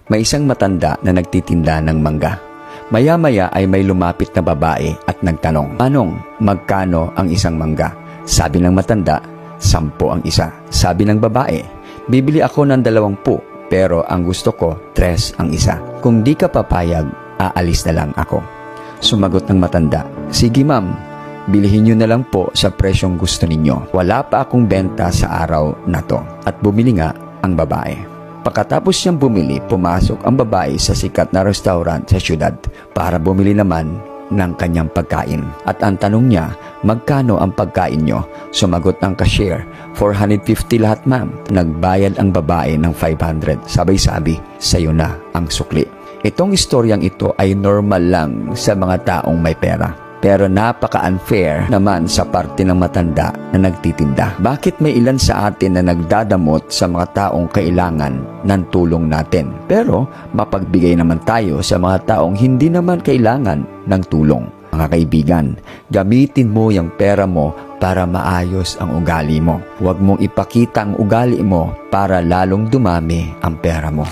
may isang matanda na nagtitinda ng mangga. Maya-maya ay may lumapit na babae at nagtanong, "Manong, magkano ang isang mangga?" Sabi ng matanda, 10 ang isa. Sabi ng babae, "Bibili ako ng 20, pero ang gusto ko 3 ang isa. Kung di ka papayag, aalis na lang ako." Sumagot ng matanda, "Sige ma'am, bilhin nyo na lang po sa presyong gusto ninyo. Wala pa akong benta sa araw na to." At bumili nga ang babae. Pagkatapos niyang bumili, pumasok ang babae sa sikat na restaurant sa syudad para bumili naman ng kanyang pagkain. At ang tanong niya, "Magkano ang pagkain nyo?" Sumagot ang cashier, 450 lahat ma'am. Nagbayad ang babae ng 500. Sabay-sabi, "Sayo na ang sukli." Itong istoryang ito ay normal lang sa mga taong may pera. Pero napaka-unfair naman sa parte ng matanda na nagtitinda. Bakit may ilan sa atin na nagdadamot sa mga taong kailangan ng tulong natin? Pero mapagbigay naman tayo sa mga taong hindi naman kailangan ng tulong. Mga kaibigan, gamitin mo yung pera mo para maayos ang ugali mo. Huwag mong ipakita ang ugali mo para lalong dumami ang pera mo.